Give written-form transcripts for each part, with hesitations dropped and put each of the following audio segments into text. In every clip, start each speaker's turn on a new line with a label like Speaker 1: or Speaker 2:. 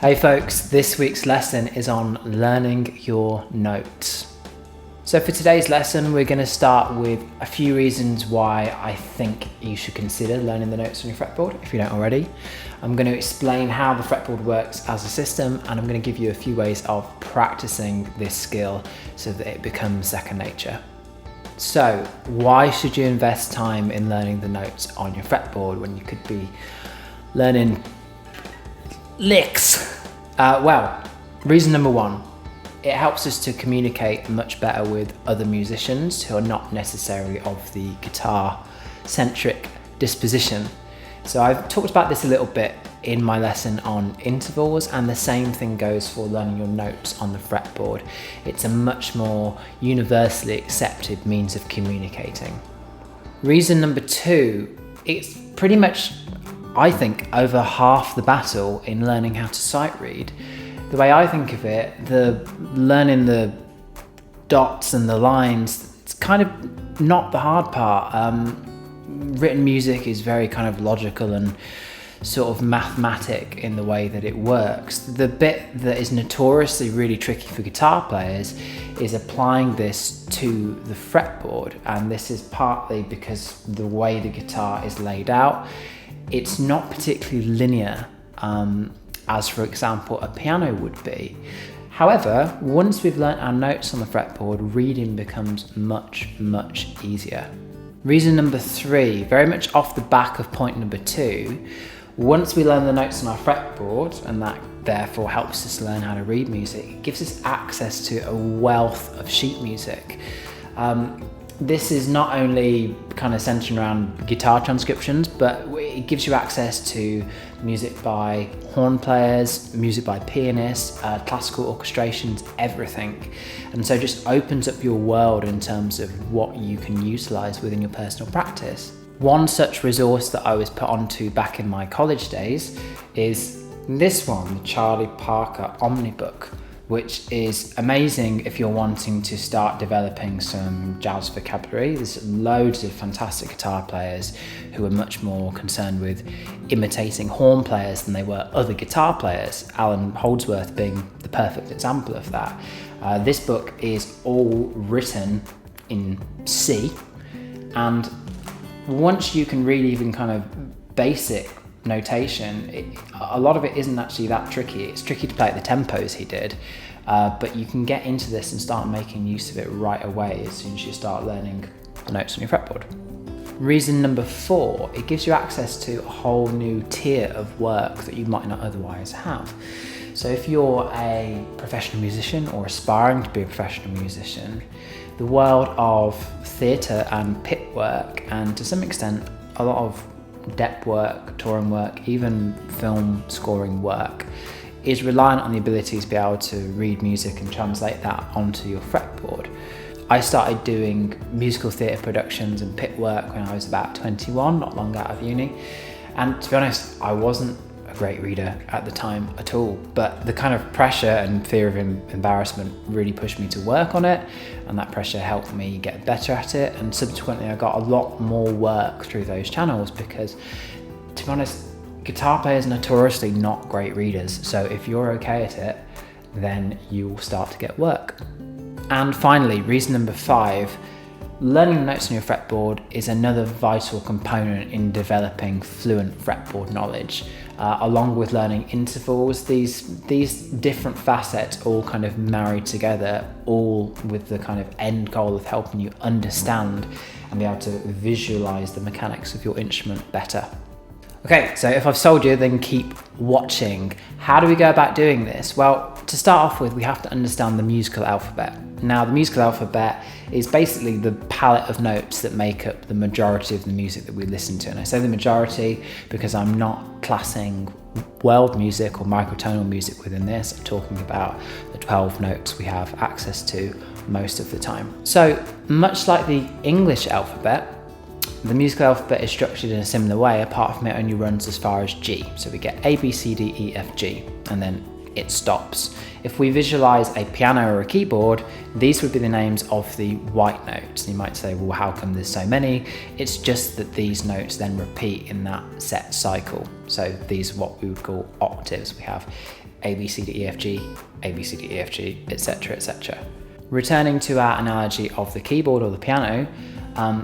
Speaker 1: Hey folks, this week's lesson is on learning your notes. So for today's lesson, we're going to start with a few reasons why I think you should consider learning the notes on your fretboard, if you don't already. I'm going to explain how the fretboard works as a system, and I'm going to give you a few ways of practicing this skill so that it becomes second nature. So why should you invest time in learning the notes on your fretboard when you could be learning licks? Well, reason number one, it helps us to communicate much better with other musicians who are not necessarily of the guitar-centric disposition. So I've talked about this a little bit in my lesson on intervals, and the same thing goes for learning your notes on the fretboard. It's a much more universally accepted means of communicating. Reason number two, it's pretty much, I think, over half the battle in learning how to sight read. The way I think of it, learning the dots and the lines, it's kind of not the hard part. Written music is very kind of logical and sort of mathematic in the way that it works. The bit that is notoriously really tricky for guitar players is applying this to the fretboard, and this is partly because the way the guitar is laid out, it's not particularly linear, as for example a piano would be. However, once we've learnt our notes on the fretboard, reading becomes much easier. Reason number three, very much off the back of point number two, once we learn the notes on our fretboard, and that therefore helps us learn how to read music, it gives us access to a wealth of sheet music. This is not only kind of centered around guitar transcriptions, but it gives you access to music by horn players, music by pianists, classical orchestrations, everything. And so just opens up your world in terms of what you can utilize within your personal practice. One such resource that I was put onto back in my college days is this one, the Charlie Parker Omnibook, which is amazing if you're wanting to start developing some jazz vocabulary. There's loads of fantastic guitar players who are much more concerned with imitating horn players than they were other guitar players, Alan Holdsworth being the perfect example of that. This book is all written in C, and once you can read even kind of basic notation, a lot of it isn't actually that tricky. It's tricky to play at the tempos he did, but you can get into this and start making use of it right away as soon as you start learning the notes on your fretboard. Reason number four, it gives you access to a whole new tier of work that you might not otherwise have. So if you're a professional musician or aspiring to be a professional musician, the world of theatre and pit work, and to some extent a lot of dep work, touring work, even film scoring work, is reliant on the ability to be able to read music and translate that onto your fretboard. I started doing musical theatre productions and pit work when I was about 21, not long out of uni, and to be honest, I wasn't a great reader at the time at all, but the kind of pressure and fear of embarrassment really pushed me to work on it, and that pressure helped me get better at it, and subsequently I got a lot more work through those channels because, to be honest, guitar players are notoriously not great readers, so if you're okay at it, then you will start to get work. And finally, reason number five, learning the notes on your fretboard is another vital component in developing fluent fretboard knowledge. Along with learning intervals, these different facets all kind of marry together, all with the kind of end goal of helping you understand and be able to visualize the mechanics of your instrument better. Okay, so if I've sold you, then keep watching. How do we go about doing this? Well, to start off with, we have to understand the musical alphabet. Now, the musical alphabet is basically the palette of notes that make up the majority of the music that we listen to. And I say the majority because I'm not classing world music or microtonal music within this. I'm talking about the 12 notes we have access to most of the time. So, much like the English alphabet, the musical alphabet is structured in a similar way, apart from it only runs as far as G. So we get A, B, C, D, E, F, G, and then it stops. If we visualize a piano or a keyboard, these would be the names of the white notes. And you might say, well, how come there's so many? It's just that these notes then repeat in that set cycle. So these are what we would call octaves. We have A, B, C, D, E, F, G, A, B, C, D, E, F, G, etc., etc. Returning to our analogy of the keyboard or the piano,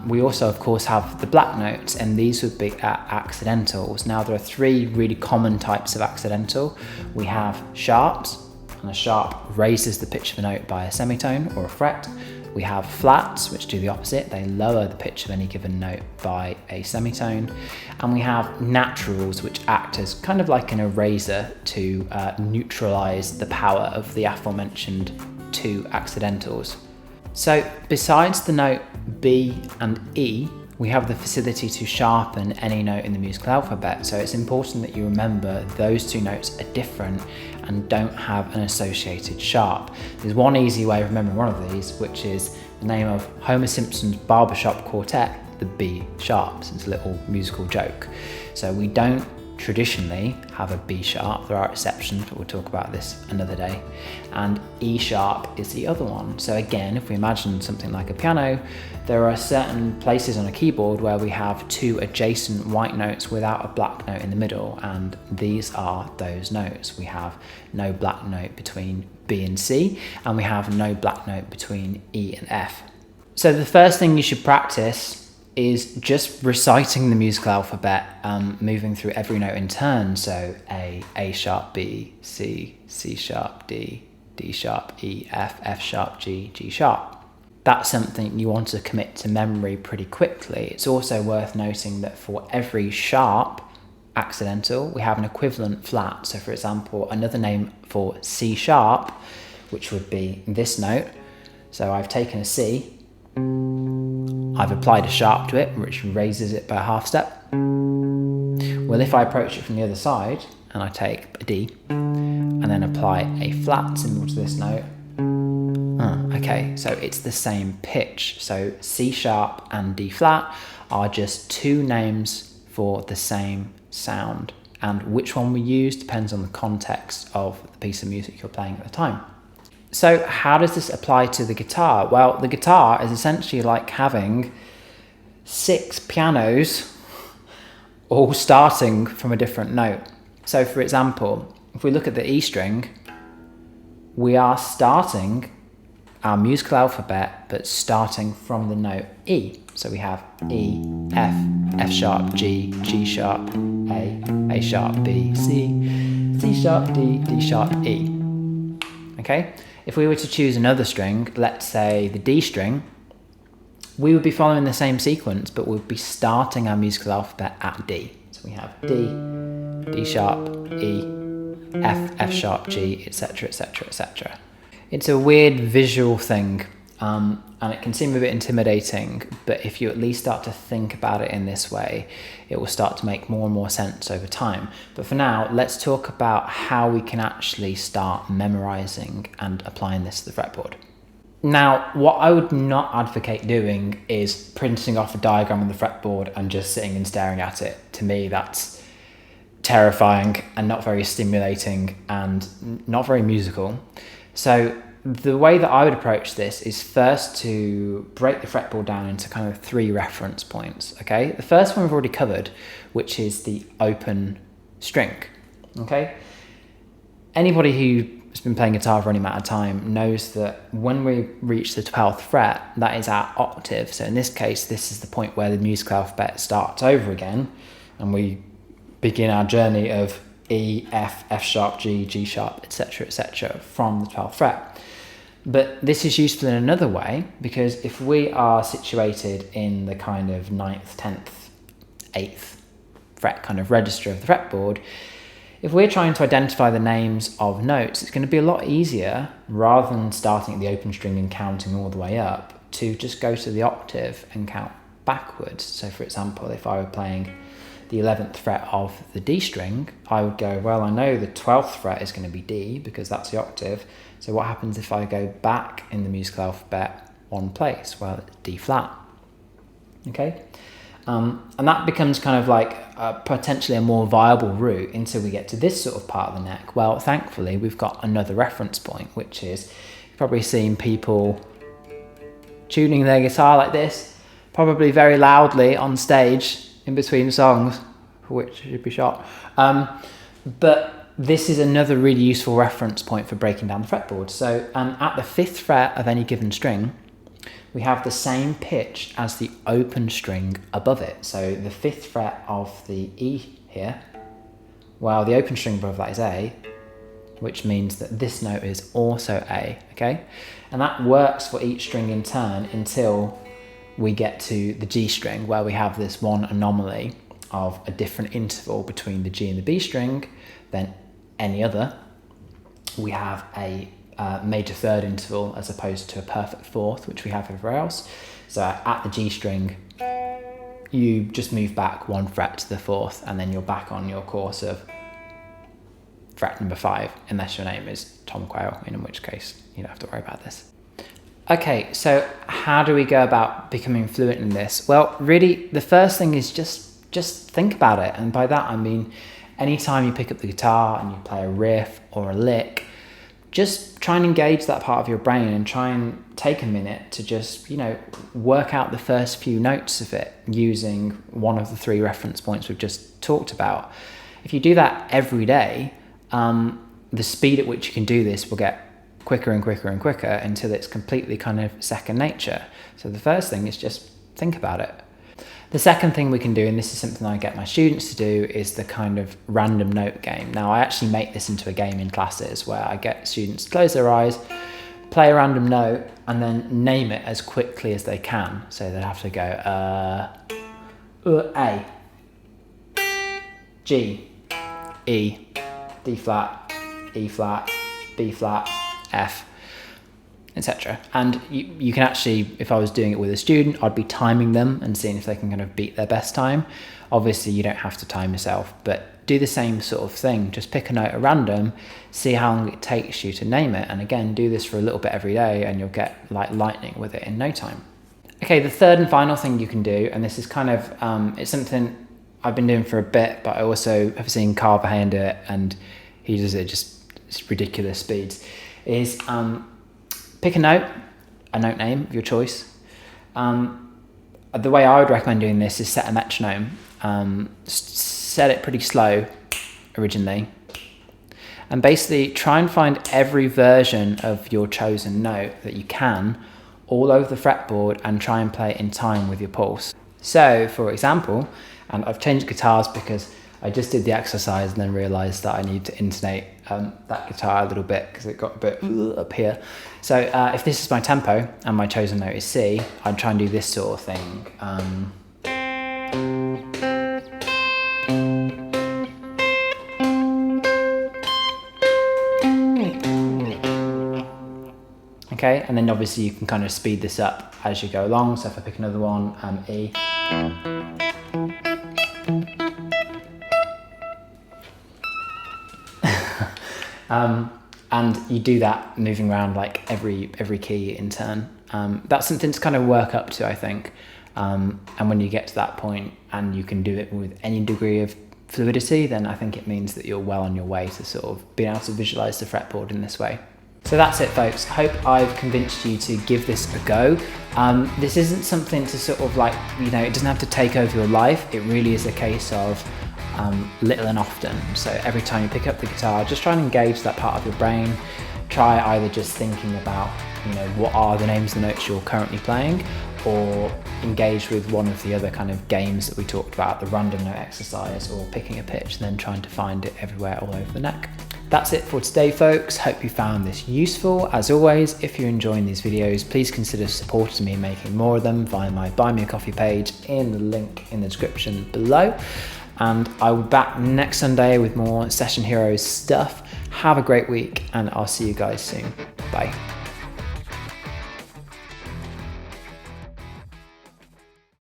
Speaker 1: we also of course have the black notes, and these would be accidentals. Now there are three really common types of accidental. We have sharps, and a sharp raises the pitch of a note by a semitone or a fret. We have flats, which do the opposite. They lower the pitch of any given note by a semitone. And we have naturals, which act as kind of like an eraser to neutralize the power of the aforementioned two accidentals. So besides the note B and E, we have the facility to sharpen any note in the musical alphabet. So it's important that you remember those two notes are different and don't have an associated sharp. There's one easy way of remembering one of these, which is the name of Homer Simpson's barbershop quartet, the B sharps. It's a little musical joke. So we don't traditionally have a B sharp. There are exceptions, but we'll talk about this another day. And E sharp is the other one. So again, if we imagine something like a piano, there are certain places on a keyboard where we have two adjacent white notes without a black note in the middle, and these are those notes. We have no black note between B and C, and we have no black note between E and F. So the first thing you should practice is just reciting the musical alphabet, moving through every note in turn. So A sharp, B, C, C sharp, D, D sharp, E, F, F sharp, G, G sharp. That's something you want to commit to memory pretty quickly. It's also worth noting that for every sharp accidental, we have an equivalent flat. So for example, another name for C sharp, which would be this note. So I've taken a C, I've applied a sharp to it, which raises it by a half step. Well, if I approach it from the other side, and I take a D, and then apply a flat similar to this note, okay, so it's the same pitch. So C sharp and D flat are just two names for the same sound. And which one we use depends on the context of the piece of music you're playing at the time. So how does this apply to the guitar? Well, the guitar is essentially like having 6 pianos all starting from a different note. So for example, if we look at the E string, we are starting our musical alphabet, but starting from the note E. So we have E, F, F sharp, G, G sharp, A sharp, B, C, C sharp, D, D sharp, E. Okay? If we were to choose another string, let's say the D string, we would be following the same sequence, but we'd be starting our musical alphabet at D. So we have D, D sharp, E, F, F sharp, G, etc., etc., etc. It's a weird visual thing, and it can seem a bit intimidating, but if you at least start to think about it in this way, it will start to make more and more sense over time. But for now, let's talk about how we can actually start memorizing and applying this to the fretboard. Now, what I would not advocate doing is printing off a diagram of the fretboard and just sitting and staring at it. To me, that's terrifying and not very stimulating and not very musical. So the way that I would approach this is first to break the fretboard down into kind of 3 reference points, okay? The first one we've already covered, which is the open string, okay? Anybody who's been playing guitar for any amount of time knows that when we reach the 12th fret, that is our octave. So in this case, this is the point where the musical alphabet starts over again, and we begin our journey of E, F, F sharp, G, G sharp, etc., from the 12th fret. But this is useful in another way, because if we are situated in the kind of 9th, 10th, 8th fret kind of register of the fretboard, if we're trying to identify the names of notes, it's going to be a lot easier, rather than starting at the open string and counting all the way up, to just go to the octave and count backwards. So for example, if I were playing the 11th fret of the D string, I would go, well, I know the 12th fret is going to be D because that's the octave. So what happens if I go back in the musical alphabet one place? Well, it's D flat. Okay? And that becomes kind of like potentially a more viable route until we get to this sort of part of the neck. Well, thankfully, we've got another reference point, which is, you've probably seen people tuning their guitar like this, probably very loudly on stage in between songs, for which should be shot. But this is another really useful reference point for breaking down the fretboard. So at the 5th fret of any given string, we have the same pitch as the open string above it. So the 5th fret of the E here, well, the open string above that is A, which means that this note is also A, okay? And that works for each string in turn until we get to the G string, where we have this one anomaly of a different interval between the G and the B string than any other. We have a major third interval as opposed to a perfect fourth, which we have everywhere else. So at the G string, you just move back 1 fret to the 4th, and then you're back on your course of fret number 5, unless your name is Tom Quayle, in which case you don't have to worry about this. Okay, so how do we go about becoming fluent in this? Well, really, the first thing is just think about it. And by that, I mean, anytime you pick up the guitar and you play a riff or a lick, just try and engage that part of your brain and try and take a minute to just, work out the first few notes of it using one of the 3 reference points we've just talked about. If you do that every day, the speed at which you can do this will get quicker and quicker and quicker until it's completely kind of second nature. So the first thing is just think about it. The second thing we can do, and this is something I get my students to do, is the kind of random note game. Now, I actually make this into a game in classes where I get students to close their eyes, play a random note, and then name it as quickly as they can. So they have to go A, G, E, D flat, E flat, B flat, F, etc. And you can actually, if I was doing it with a student, I'd be timing them and seeing if they can kind of beat their best time. Obviously, you don't have to time yourself, but do the same sort of thing. Just pick a note at random, see how long it takes you to name it. And again, do this for a little bit every day and you'll get like lightning with it in no time. Okay, the third and final thing you can do, and this is kind of, it's something I've been doing for a bit, but I also have seen Carl Verheyen do it, and he does it just ridiculous speeds, is pick a note name of your choice. The way I would recommend doing this is set a metronome. Set it pretty slow originally, and basically try and find every version of your chosen note that you can all over the fretboard and try and play it in time with your pulse. So for example, and I've changed guitars because I just did the exercise and then realised that I need to intonate that guitar a little bit because it got a bit up here. So if this is my tempo and my chosen note is C, I'd try and do this sort of thing. Okay, and then obviously you can kind of speed this up as you go along. So if I pick another one, E. And you do that moving around like every key in turn. That's something to kind of work up to, I think. And when you get to that point and you can do it with any degree of fluidity, then I think it means that you're well on your way to sort of being able to visualize the fretboard in this way. So that's it, folks. Hope I've convinced you to give this a go. This isn't something to sort of like, it doesn't have to take over your life. It really is a case of little and often. So every time you pick up the guitar, just try and engage that part of your brain. Try either just thinking about, what are the names of the notes you're currently playing, or engage with one of the other kind of games that we talked about, the random note exercise, or picking a pitch and then trying to find it everywhere all over the neck. That's it for today, folks. Hope you found this useful. As always, if you're enjoying these videos, please consider supporting me making more of them via my Buy Me a Coffee page in the link in the description below. And I'll be back next Sunday with more Session Heroes stuff. Have a great week, and I'll see you guys soon. Bye.